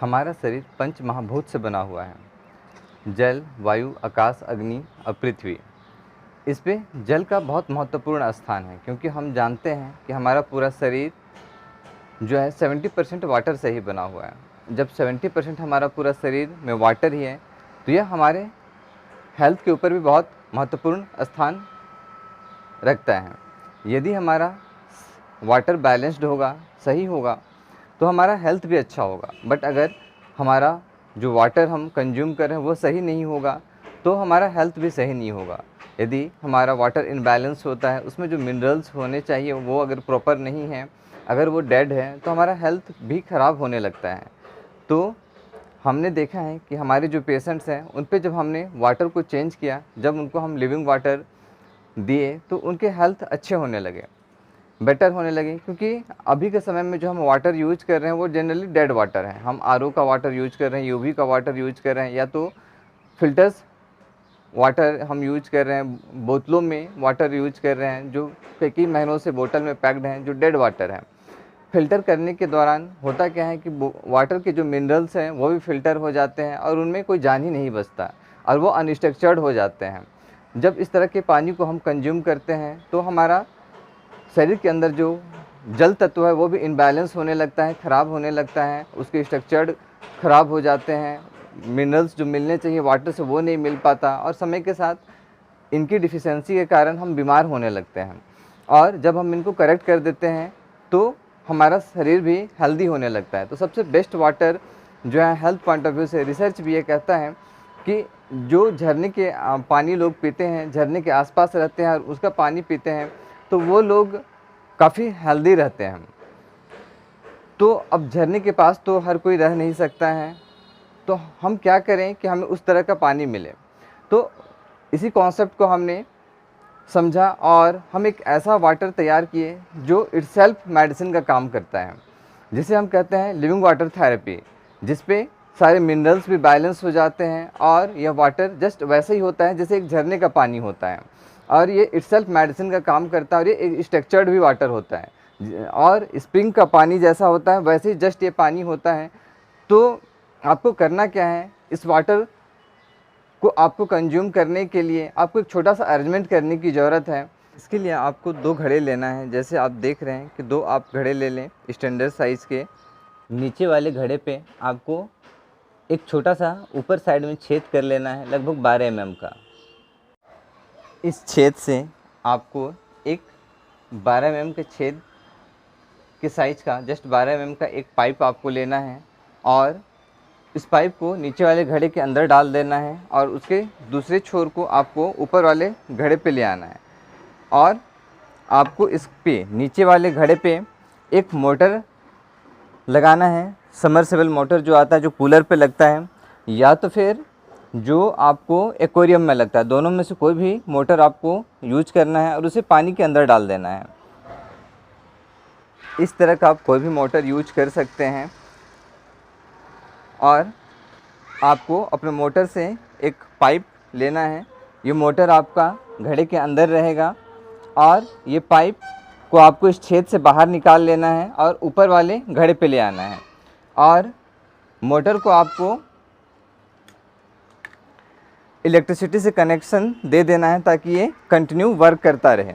हमारा शरीर पंच महाभूत से बना हुआ है। जल, वायु, आकाश, अग्नि और पृथ्वी। इस पे जल का बहुत महत्वपूर्ण स्थान है, क्योंकि हम जानते हैं कि हमारा पूरा शरीर जो है 70% वाटर से ही बना हुआ है। जब 70% हमारा पूरा शरीर में वाटर ही है, तो यह हमारे हेल्थ के ऊपर भी बहुत महत्वपूर्ण स्थान रखता है। यदि हमारा वाटर बैलेंस्ड होगा, सही होगा, तो हमारा हेल्थ भी अच्छा होगा। बट अगर हमारा जो वाटर हम कंज्यूम कर रहे हैं वो सही नहीं होगा, तो हमारा हेल्थ भी सही नहीं होगा। यदि हमारा वाटर इनबैलेंस होता है, उसमें जो मिनरल्स होने चाहिए वो अगर प्रॉपर नहीं है, अगर वो डेड है, तो हमारा हेल्थ भी ख़राब होने लगता है। तो हमने देखा है कि हमारे जो पेशेंट्स हैं उन पे जब हमने वाटर को चेंज किया, जब उनको हम लिविंग वाटर दिए, तो उनके हेल्थ अच्छे होने लगे, बेटर होने लगे। क्योंकि अभी के समय में जो हम वाटर यूज कर रहे हैं वो जनरली डेड वाटर है। हम आरओ का वाटर यूज कर रहे हैं, यूवी का वाटर यूज कर रहे हैं, या तो फिल्टर्स वाटर हम यूज कर रहे हैं, बोतलों में वाटर यूज कर रहे हैं जो कई महीनों से बोतल में पैक्ड हैं, जो डेड वाटर है। फ़िल्टर करने के दौरान होता क्या है कि वाटर के जो मिनरल्स हैं वो भी फ़िल्टर हो जाते हैं और उनमें कोई जान ही नहीं बचता और वो अनस्ट्रक्चर्ड हो जाते हैं। जब इस तरह के पानी को हम कंज्यूम करते हैं, तो हमारा शरीर के अंदर जो जल तत्व है वो भी इनबैलेंस होने लगता है, ख़राब होने लगता है, उसके स्ट्रक्चर्ड ख़राब हो जाते हैं। मिनरल्स जो मिलने चाहिए वाटर से वो नहीं मिल पाता, और समय के साथ इनकी डिफिशियंसी के कारण हम बीमार होने लगते हैं। और जब हम इनको करेक्ट कर देते हैं तो हमारा शरीर भी हेल्दी होने लगता है। तो सबसे बेस्ट वाटर जो है हेल्थ पॉइंट ऑफ व्यू से, रिसर्च भी ये कहता है कि जो झरने के पानी लोग पीते हैं, झरने के आसपास रहते हैं और उसका पानी पीते हैं, तो वो लोग काफ़ी हेल्दी रहते हैं। तो अब झरने के पास तो हर कोई रह नहीं सकता है, तो हम क्या करें कि हमें उस तरह का पानी मिले। तो इसी कॉन्सेप्ट को हमने समझा और हम एक ऐसा वाटर तैयार किए जो इटसेल्फ मेडिसिन का काम करता है, जिसे हम कहते हैं लिविंग वाटर थेरेपी, जिस पे सारे मिनरल्स भी बैलेंस हो जाते हैं और यह वाटर जस्ट वैसे ही होता है जैसे एक झरने का पानी होता है, और ये इटसेल्फ मेडिसिन का काम करता है। और ये एक स्ट्रक्चर्ड भी वाटर होता है और स्प्रिंग का पानी जैसा होता है वैसे ही जस्ट ये पानी होता है। तो आपको करना क्या है, इस वाटर को आपको कंज्यूम करने के लिए आपको एक छोटा सा अरेंजमेंट करने की ज़रूरत है। इसके लिए आपको 2 घड़े लेना है। जैसे आप देख रहे हैं कि 2 आप घड़े ले लें स्टैंडर्ड साइज़ के। नीचे वाले घड़े पे आपको एक छोटा सा ऊपर साइड में छेद कर लेना है, लगभग 12 mm का। इस छेद से आपको एक 12 mm के छेद के साइज़ का, जस्ट 12 mm का एक पाइप आपको लेना है, और इस पाइप को नीचे वाले घड़े के अंदर डाल देना है और उसके दूसरे छोर को आपको ऊपर वाले घड़े पे ले आना है। और आपको इस पे नीचे वाले घड़े पे एक मोटर लगाना है, समरसेबल मोटर जो आता है, जो कूलर पे लगता है, या तो फिर जो आपको एक्वेरियम में लगता है। दोनों में से कोई भी मोटर आपको यूज करना है और उसे पानी के अंदर डाल देना है। इस तरह का आप कोई भी मोटर यूज कर सकते हैं, और आपको अपने मोटर से एक पाइप लेना है। ये मोटर आपका घड़े के अंदर रहेगा और ये पाइप को आपको इस छेद से बाहर निकाल लेना है और ऊपर वाले घड़े पे ले आना है, और मोटर को आपको इलेक्ट्रिसिटी से कनेक्शन दे देना है ताकि ये कंटिन्यू वर्क करता रहे।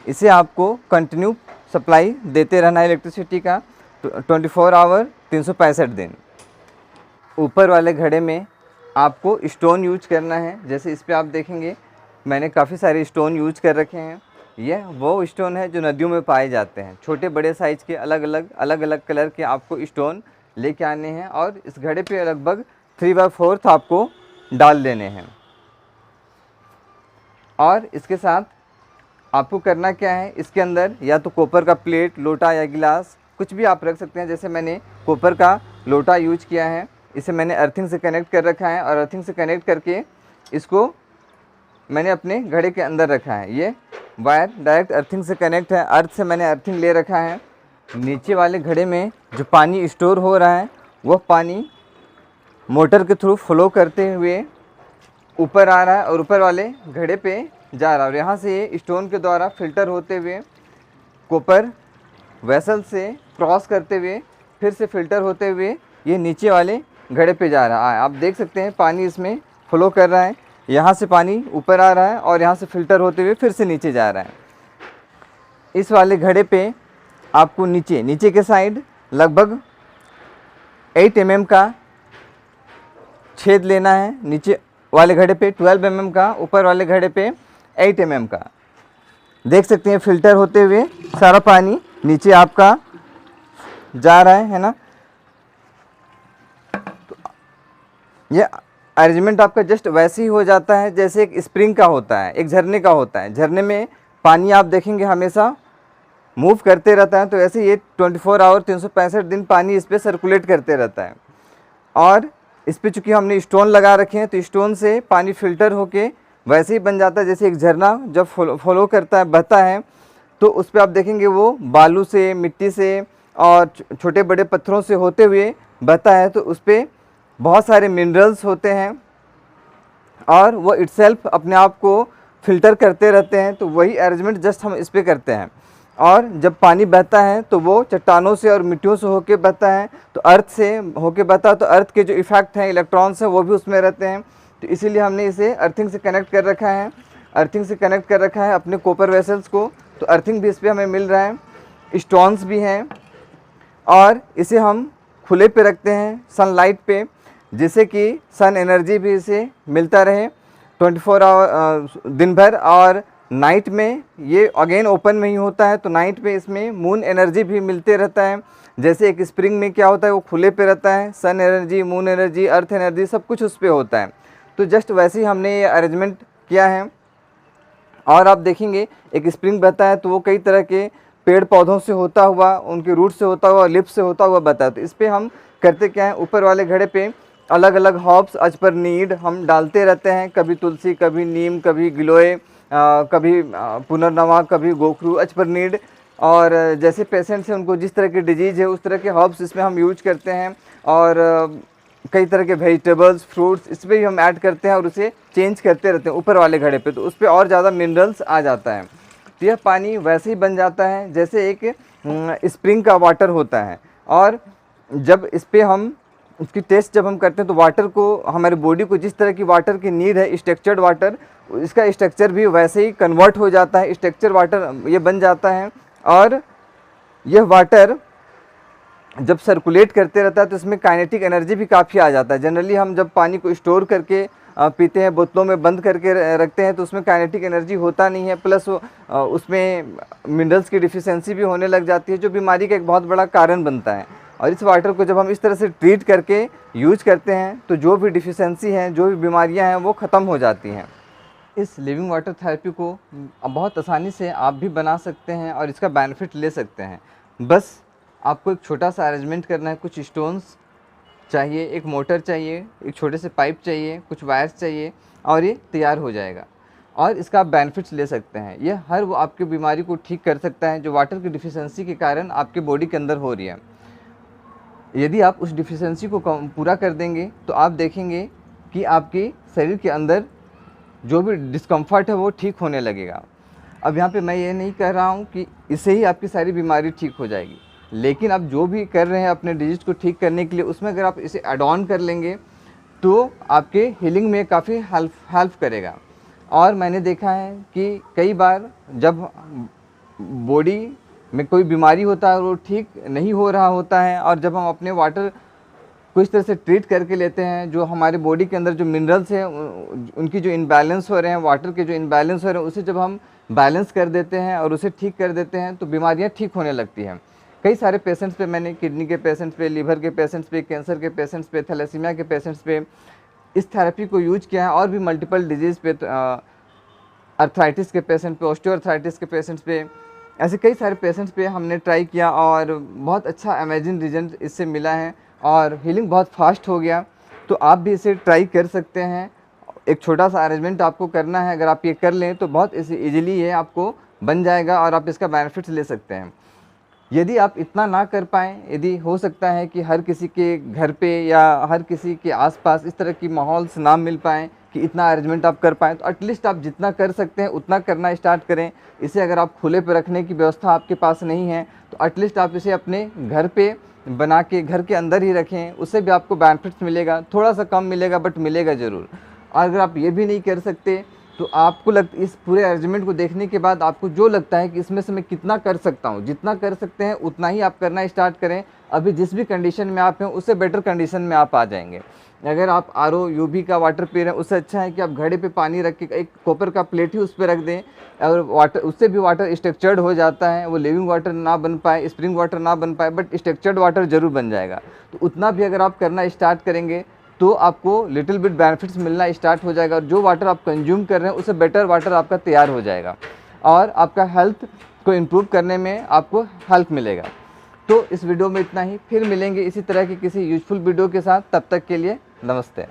इसे आपको कंटिन्यू सप्लाई देते रहना है इलेक्ट्रिसिटी का 24 आवर 365 दिन। ऊपर वाले घड़े में आपको स्टोन यूज करना है। जैसे इस पे आप देखेंगे मैंने काफ़ी सारे स्टोन यूज कर रखे हैं। यह वो स्टोन है जो नदियों में पाए जाते हैं, छोटे बड़े साइज़ के अलग अलग कलर के आपको स्टोन लेके आने हैं, और इस घड़े पे लगभग 3/4 आपको डाल देने हैं। और इसके साथ आपको करना क्या है, इसके अंदर या तो कॉपर का प्लेट, लोटा या गिलास कुछ भी आप रख सकते हैं। जैसे मैंने कॉपर का लोटा यूज किया है, इसे मैंने अर्थिंग से कनेक्ट कर रखा है, और अर्थिंग से कनेक्ट करके इसको मैंने अपने घड़े के अंदर रखा है। ये वायर डायरेक्ट अर्थिंग से कनेक्ट है, अर्थ से मैंने अर्थिंग ले रखा है। नीचे वाले घड़े में जो पानी स्टोर हो रहा है वह पानी मोटर के थ्रू फ्लो करते हुए ऊपर आ रहा है और ऊपर वाले घड़े पे जा रहा है, और यहाँ से ये स्टोन के द्वारा फिल्टर होते हुए कॉपर वेसल से क्रॉस करते हुए फिर से फिल्टर होते हुए ये नीचे वाले घड़े पे जा रहा है। आप देख सकते हैं पानी इसमें फ्लो कर रहा है, यहाँ से पानी ऊपर आ रहा है और यहाँ से फ़िल्टर होते हुए फिर से नीचे जा रहा है। इस वाले घड़े पे आपको नीचे के साइड लगभग 8 mm का छेद लेना है। नीचे वाले घड़े पे 12 mm का, ऊपर वाले घड़े पे 8 mm का। देख सकते हैं फ़िल्टर होते हुए सारा पानी नीचे आपका जा रहा है ना। तो ये अरेंजमेंट आपका जस्ट वैसे ही हो जाता है जैसे एक स्प्रिंग का होता है, एक झरने का होता है। झरने में पानी आप देखेंगे हमेशा मूव करते रहता है, तो ऐसे ये 24 आवर 365 दिन पानी इस पर सर्कुलेट करते रहता है। और इस पर चूँकि हमने स्टोन लगा रखे हैं तो स्टोन से पानी फ़िल्टर होके वैसे ही बन जाता है जैसे एक झरना जब फॉलो करता है, बहता है, तो उस पर आप देखेंगे वो बालू से, मिट्टी से और छोटे बड़े पत्थरों से होते हुए बहता है। तो उस पर बहुत सारे मिनरल्स होते हैं और वो इटसेल्फ अपने आप को फ़िल्टर करते रहते हैं। तो वही अरेंजमेंट जस्ट हम इस पर करते हैं। और जब पानी बहता है तो वो चट्टानों से और मिट्टियों से होके बहता है, तो अर्थ से होके बहता है, तो अर्थ के जो इफ़ेक्ट हैं, इलेक्ट्रॉन्स हैं, वो भी उसमें रहते हैं। तो इसीलिए हमने इसे अर्थिंग से कनेक्ट कर रखा है। अर्थिंग से कनेक्ट कर रखा है अपने कॉपर वेसल्स को, तो अर्थिंग भी इस पर हमें मिल रहा है। स्टोन्स भी हैं और इसे हम खुले पे रखते हैं सनलाइट पे, जिससे कि सन एनर्जी भी इसे मिलता रहे 24 आवर दिन भर। और नाइट में ये अगेन ओपन में ही होता है, तो नाइट में इसमें मून एनर्जी भी मिलते रहता है। जैसे एक स्प्रिंग में क्या होता है, वो खुले पे रहता है, sun energy, moon energy, earth energy सब कुछ उस पर होता है। तो जस्ट वैसे ही हमने ये अरेंजमेंट किया है। और आप देखेंगे एक स्प्रिंग बहता है तो वो कई तरह के पेड़ पौधों से होता हुआ, उनके रूट से होता हुआ, लिप से होता हुआ बहता है। तो इस पर हम करते क्या है, ऊपर वाले घड़े पे अलग अलग हर्ब्स एज पर नीड हम डालते रहते हैं। कभी तुलसी, कभी नीम, कभी गिलोय, कभी पुनर्नवा, कभी गोखरू, एज पर नीड। और जैसे पेशेंट्स हैं उनको जिस तरह की डिजीज़ है उस तरह के हर्ब्स इसमें हम यूज करते हैं। और कई तरह के वेजिटेबल्स, फ्रूट्स इस पर भी हम ऐड करते हैं और उसे चेंज करते रहते हैं ऊपर वाले घड़े पे, तो उस पर और ज़्यादा मिनरल्स आ जाता है। तो यह पानी वैसे ही बन जाता है जैसे एक स्प्रिंग का वाटर होता है। और जब इस पर हम इसकी टेस्ट जब हम करते हैं तो वाटर को, हमारी बॉडी को जिस तरह की वाटर की नीड है, स्ट्रक्चर्ड वाटर, इसका स्ट्रक्चर भी वैसे ही कन्वर्ट हो जाता है, स्ट्रक्चर वाटर ये बन जाता है। और यह वाटर जब सर्कुलेट करते रहता है तो इसमें काइनेटिक एनर्जी भी काफ़ी आ जाता है। जनरली हम जब पानी को स्टोर करके पीते हैं, बोतलों में बंद करके रखते हैं, तो उसमें काइनेटिक एनर्जी होता नहीं है, प्लस उसमें मिनरल्स की डिफिशियंसी भी होने लग जाती है, जो बीमारी का एक बहुत बड़ा कारण बनता है। और इस वाटर को जब हम इस तरह से ट्रीट करके यूज करते हैं तो जो भी डिफिशियंसी हैं, जो भी बीमारियां हैं, वो ख़त्म हो जाती हैं। इस लिविंग वाटर थेरेपी को बहुत आसानी से आप भी बना सकते हैं और इसका बेनिफिट ले सकते हैं। बस आपको एक छोटा सा अरेंजमेंट करना है, कुछ स्टोन्स चाहिए, एक मोटर चाहिए, एक छोटे से पाइप चाहिए, कुछ वायर्स चाहिए और ये तैयार हो जाएगा। और इसका आप बेनिफिट्स ले सकते हैं। यह हर वो आपकी बीमारी को ठीक कर सकता है जो वाटर की डिफिशियंसी के कारण आपके बॉडी के अंदर हो रही है। यदि आप उस डिफिशियंसी को पूरा कर देंगे तो आप देखेंगे कि आपके शरीर के अंदर जो भी डिस्कम्फर्ट है वो ठीक होने लगेगा। अब यहाँ पे मैं ये नहीं कह रहा हूँ कि इससे ही आपकी सारी बीमारी ठीक हो जाएगी, लेकिन आप जो भी कर रहे हैं अपने डिजीज़ को ठीक करने के लिए, उसमें अगर आप इसे एड ऑन कर लेंगे तो आपके हीलिंग में काफ़ी हेल्प करेगा। और मैंने देखा है कि कई बार जब बॉडी में कोई बीमारी होता है और वो ठीक नहीं हो रहा होता है, और जब हम अपने वाटर को इस तरह से ट्रीट करके लेते हैं, जो हमारे बॉडी के अंदर जो मिनरल्स हैं उनकी जो इनबैलेंस हो रहे हैं, वाटर के जो इनबैलेंस हो रहे हैं, उसे जब हम बैलेंस कर देते हैं और उसे ठीक कर देते हैं तो बीमारियां ठीक होने लगती हैं। कई सारे पेशेंट्स पे मैंने किडनी के पेशेंट्स पे, लीवर के पेशेंट्स पे, कैंसर के पेशेंट्स पे, थैलेसीमिया के पेशेंट्स पे इस थेरेपी को यूज किया है। और भी मल्टीपल डिजीज़ पे, अर्थराइटिस के पेशेंट पे, ऑस्टियोआर्थराइटिस के पेशेंट्स पे, ऐसे कई सारे पेशेंट्स पे हमने ट्राई किया और बहुत अच्छा अमेजिंग रिजल्ट इससे मिला है और हीलिंग बहुत फास्ट हो गया। तो आप भी इसे ट्राई कर सकते हैं। एक छोटा सा अरेंजमेंट आपको करना है, अगर आप ये कर लें तो बहुत ईजिली ये आपको बन जाएगा और आप इसका बेनिफिट्स ले सकते हैं। यदि आप इतना ना कर पाएँ, यदि हो सकता है कि हर किसी के घर पे या हर किसी के आसपास इस तरह की माहौल्स ना मिल पाएँ कि इतना अरेंजमेंट आप कर पाएँ, तो एटलीस्ट आप जितना कर सकते हैं उतना करना स्टार्ट करें। इसे अगर आप खुले पे रखने की व्यवस्था आपके पास नहीं है तो एटलीस्ट आप इसे अपने घर पे बना के घर के अंदर ही रखें, उससे भी आपको बेनिफिट्स मिलेगा। थोड़ा सा कम मिलेगा बट मिलेगा ज़रूर। अगर आप ये भी नहीं कर सकते तो आपको इस पूरे अरेंजमेंट को देखने के बाद आपको जो लगता है कि इसमें से मैं कितना कर सकता हूँ, जितना कर सकते हैं उतना ही आप करना स्टार्ट करें। अभी जिस भी कंडीशन में आप हैं उससे बेटर कंडीशन में आप आ जाएंगे। अगर आप आरओ यूबी का वाटर पी रहे हैं, उससे अच्छा है कि आप घड़े पे पानी रख के एक कॉपर का प्लेट ही उस पर रख दें, और वाटर उससे भी वाटर स्ट्रक्चर्ड हो जाता है। वो लिविंग वाटर ना बन पाए, स्प्रिंग वाटर ना बन पाए, बट स्ट्रक्चर्ड वाटर ज़रूर बन जाएगा। तो उतना भी अगर आप करना स्टार्ट करेंगे तो आपको लिटिल बिट बेनिफिट्स मिलना स्टार्ट हो जाएगा, और जो वाटर आप कंज्यूम कर रहे हैं उससे बेटर वाटर आपका तैयार हो जाएगा, और आपका हेल्थ को इम्प्रूव करने में आपको हेल्प मिलेगा। तो इस वीडियो में इतना ही, फिर मिलेंगे इसी तरह की किसी यूजफुल वीडियो के साथ। तब तक के लिए नमस्ते।